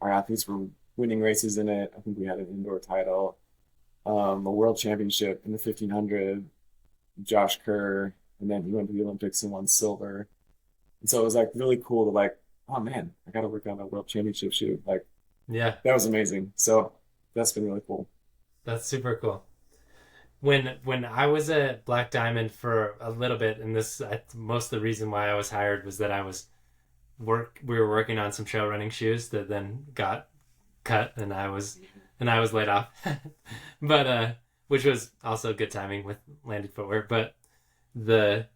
our athletes were winning races in it. I think we had an indoor title, a world championship in the 1500, Josh Kerr, and then he went to the Olympics and won silver. And so it was like really cool to like, oh man, I got to work on a world championship shoe. Like Yeah. that was amazing. So that's been really cool. That's super cool. When I was at Black Diamond for a little bit, and most of the reason why I was hired was that we were working on some trail running shoes that then got cut, and I was laid off. But which was also good timing with Landed Footwear. But the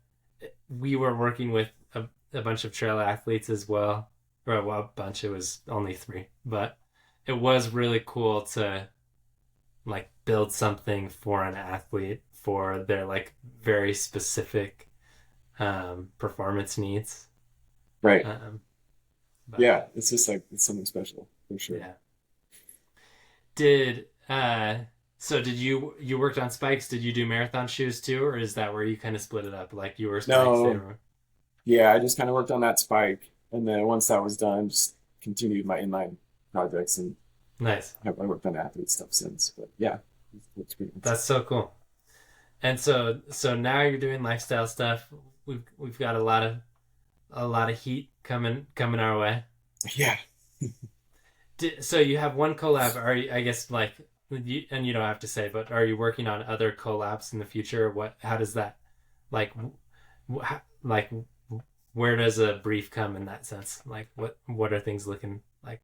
we were working with a bunch of trail athletes as well, or well, a bunch. It was only three, but it was really cool to like build something for an athlete for their like very specific performance needs. Right. Um, but Yeah. It's just like, it's something special for sure. yeah. Did so did you worked on spikes? Did you do marathon shoes too, or is that where you kind of split it up? Like you were spikes, they No, were yeah, I just kind of worked on that spike. And then once that was done, just continued my inline projects, and nice. I worked on athlete stuff since. But yeah, it's cool experience. That's so cool. And so now you're doing lifestyle stuff. We've got a lot of heat coming our way. Yeah. So you have one collab. I guess like and you don't have to say, but are you working on other collabs in the future? How does that, like, like, where does a brief come in that sense? Like, what are things looking like?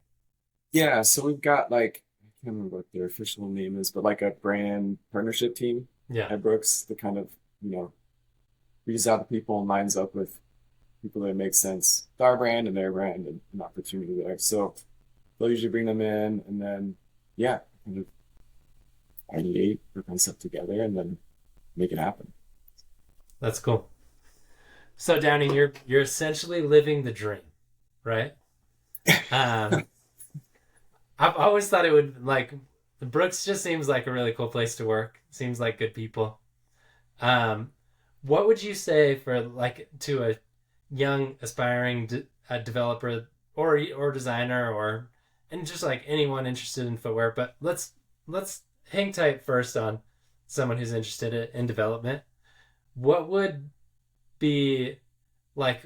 Yeah, so we've got like I can't remember what their official name is, but like a brand partnership team Yeah. at Brooks that kind of, you know, reaches out to people and lines up with people that make sense with our brand and their brand and an opportunity there. So they'll usually bring them in and then yeah, kind of ideate or concept together and then make it happen. That's cool. So Downey, you're essentially living the dream, right? Um, I've always thought it would like Brooks just seems like a really cool place to work. Seems like good people. Um, what would you say for like to a young aspiring developer or designer or and just like anyone interested in footwear? But let's hang tight first on someone who's interested in development. What would be like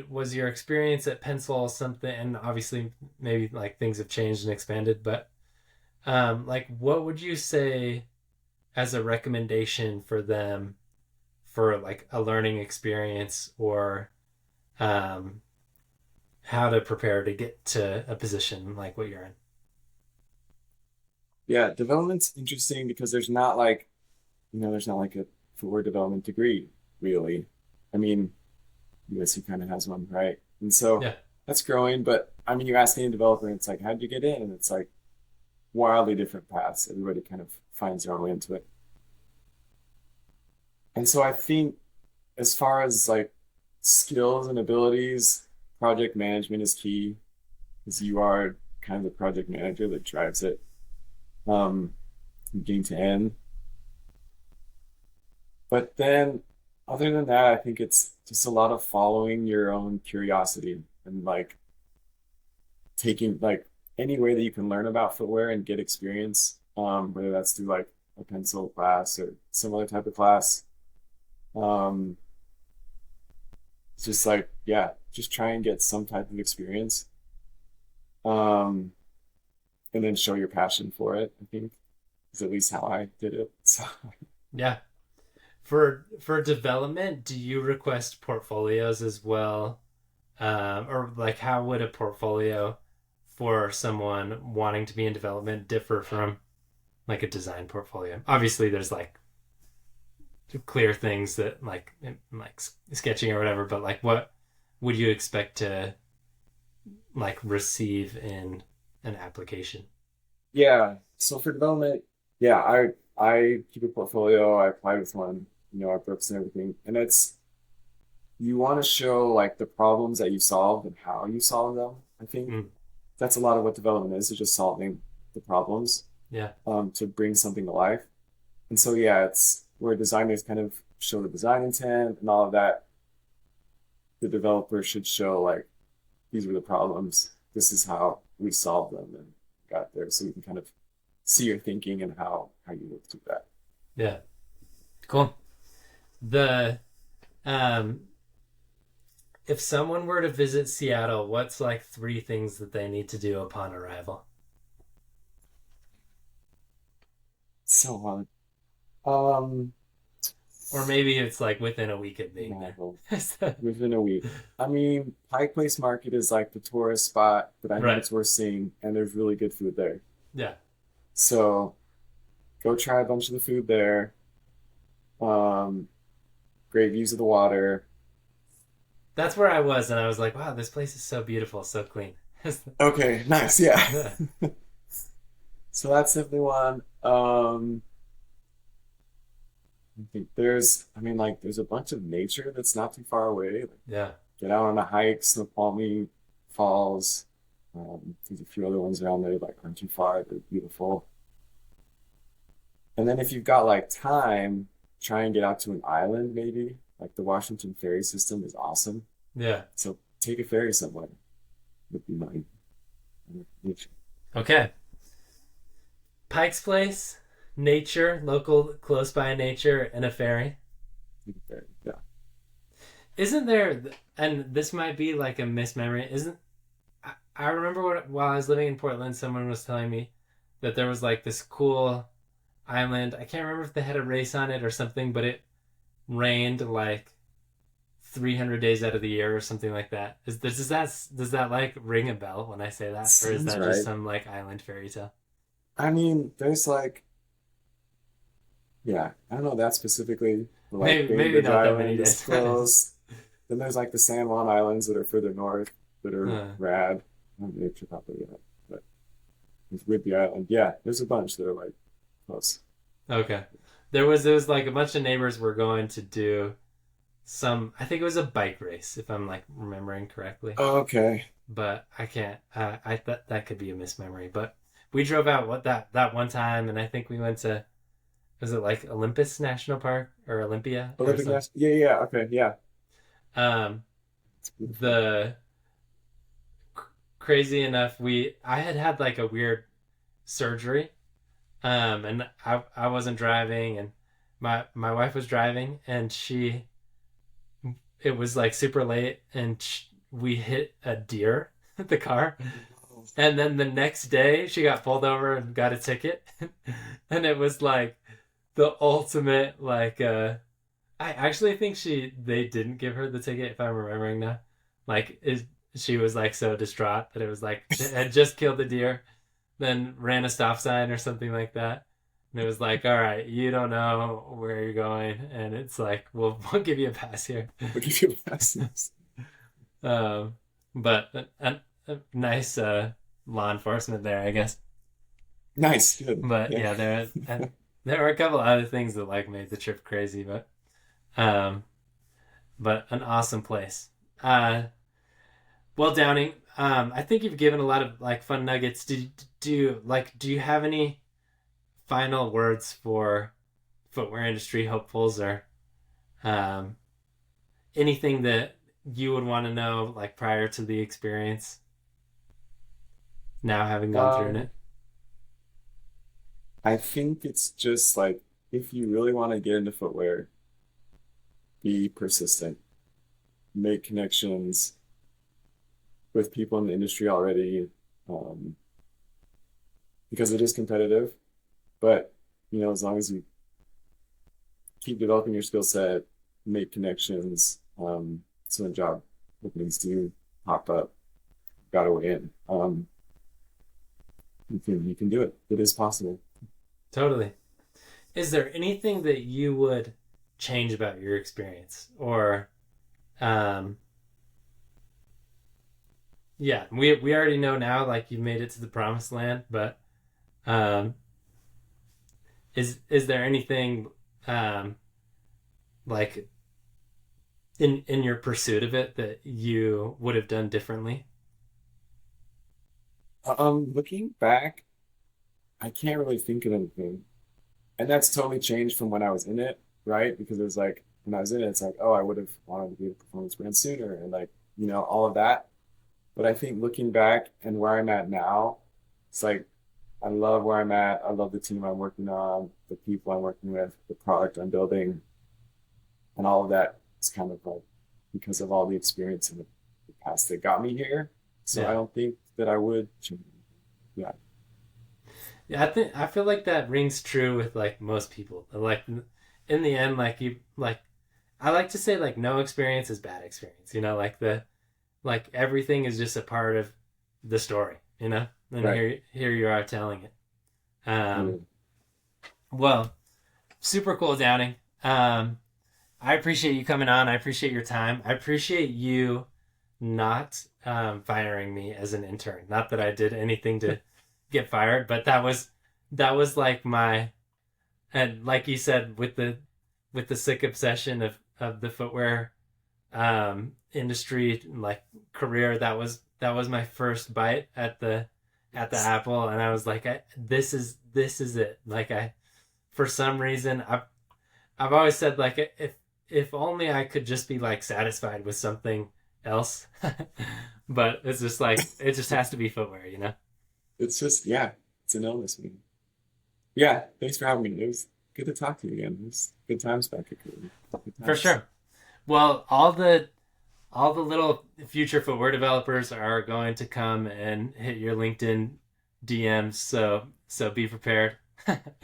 was your experience at Pencil something, and obviously maybe like things have changed and expanded, but like what would you say as a recommendation for them for like a learning experience or um how to prepare to get to a position like what you're in? Yeah, development's interesting because there's not like, there's not like a footwear development degree, really. I mean, USC kind of has one, right? And so Yeah. that's growing, but I mean, you ask any developer, and it's like, how'd you get in? And it's like wildly different paths. Everybody kind of finds their own way into it. And so I think as far as like skills and abilities, project management is key because you are kind of the project manager that drives it from beginning to end. But then other than that, I think it's just a lot of following your own curiosity and like taking like any way that you can learn about footwear and get experience, whether that's through like a pencil class or some other type of class. Um, it's just like, yeah, just try and get some type of experience. Um, and then show your passion for it, I think, is at least how I did it. So Yeah. For development, do you request portfolios as well? Or like how would a portfolio for someone wanting to be in development differ from like a design portfolio? Obviously, there's like clear things that like sketching or whatever, but like what would you expect to like receive in an application? yeah, so for development, yeah, I keep a portfolio. I apply with one, our books and everything, and it's you want to show like the problems that you solved and how you solved them. I think Mm, that's a lot of what development is just solving the problems yeah, to bring something to life. And so yeah, it's where designers kind of show the design intent and all of that. The developer should show like these were the problems. This is how we solved them and got there. So you can kind of see your thinking and how you work through that. yeah, cool. The um, if someone were to visit Seattle, what's like three things that they need to do upon arrival? So hard. Um, Or maybe it's like within a week of being Novel. there. Within a week. I mean, Pike Place Market is like the tourist spot, but I know Right. it's worth seeing, and there's really good food there. Yeah. So go try a bunch of the food there. Um, Great views of the water. That's where I was, and I was like, wow, this place is so beautiful, so clean. Okay, nice. Yeah. Yeah. So that's definitely one. I think there's a bunch of nature that's not too far away. Like, Yeah. get out on a hike, Snoqualmie Falls. There's a few other ones around there like aren't too far. They're beautiful. And then if you've got like time, try and get out to an island maybe. Like the Washington ferry system is awesome. Yeah. So take a ferry somewhere would be my recommendation. Okay. Pike's Place, nature, local, close by nature, and a ferry. Take a ferry. Yeah. Isn't there, and this might be like a mismemory, I remember while I was living in Portland, someone was telling me that there was like this cool island. I can't remember if they had a race on it or something, but it rained like 300 days out of the year or something like that. Does that like ring a bell when I say that, or is Sounds that just right. some like island fairy tale? I mean, there's like, yeah, I don't know that specifically. Like Maybe Bainbridge not that many Island is days. close. Then there's like the San Juan Islands that are further north that are uh, rad. I haven't named up there yet, but there's Whidbey Island. Yeah, there's a bunch that are like close. okay. There was like a bunch of neighbors were going to do some. I think it was a bike race, if I'm like remembering correctly. Okay. But I can't. I thought that could be a mismemory. But we drove out that one time, and I think we went to, was it like Olympus National Park or Olympia or Olympic something? National. Yeah, yeah, okay, yeah. Um, It's beautiful. the crazy enough, I had like a weird surgery, and I wasn't driving, and my wife was driving, and it was like super late, and we hit a deer with the car. And then the next day, she got pulled over and got a ticket, and it was like the ultimate like. I actually think they didn't give her the ticket if I'm remembering now. Like she was like so distraught that it was like she had just killed a deer, then ran a stop sign or something like that. And it was like, all right, you don't know where you're going, and it's like, we'll give you a pass here. We'll give you lessons. Um, but a nice law enforcement there, I guess. Nice, good. But Yeah. yeah, there were a couple other things that like made the trip crazy, um, but an awesome place. Well, Downing, I think you've given a lot of like fun nuggets. Do you have any final words for footwear industry hopefuls, or um, anything that you would want to know like prior to the experience? Now having gone through Um, it. I think it's just like if you really want to get into footwear, be persistent, make connections with people in the industry already, um, because it is competitive. But as long as you keep developing your skill set, make connections, so when job openings do pop up, gotta win. You can do it. It is possible. Totally. Is there anything that you would change about your experience, or um, yeah, we already know now like you've made it to the promised land, but um, is there anything um, like in your pursuit of it that you would have done differently? Looking back, I can't really think of anything. And that's totally changed from when I was in it, right? Because it was like when I was in it, it's like, oh, I would have wanted to be a performance brand sooner and like, all of that. But I think looking back and where I'm at now, it's like I love where I'm at. I love the team I'm working on, the people I'm working with, the product I'm building, and all of that is kind of like because of all the experience in the past that got me here. So I Yeah, don't think that I would change. Yeah. yeah. I feel like that rings true with like most people. Like in the end, like you like I like to say like no experience is bad experience. Like like everything is just a part of the story. And Right. here you are telling it. Um, Mm. well, super cool, Downing. I appreciate you coming on. I appreciate your time. I appreciate you not firing me as an intern. Not that I did anything to get fired, but that was like my, and like you said with the sick obsession of the footwear industry like career, that was my first bite at the apple, and I was like, this is it. Like I for some reason I've always said like if only I could just be like satisfied with something else. But it's just like it just has to be footwear. It's just, yeah, it's an illness, man. Yeah, thanks for having me. It was good to talk to you again. It was good times back at Cody. Good For times. sure. Well, all the little future footwear developers are going to come and hit your LinkedIn DMs. So be prepared.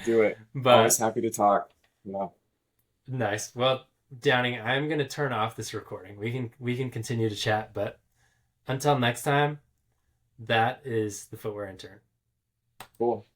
Do it. But Always happy to talk. Yeah. nice. Well, Downing, I'm gonna turn off this recording. We can continue to chat, but until next time, that is the Footwear Intern. Cool.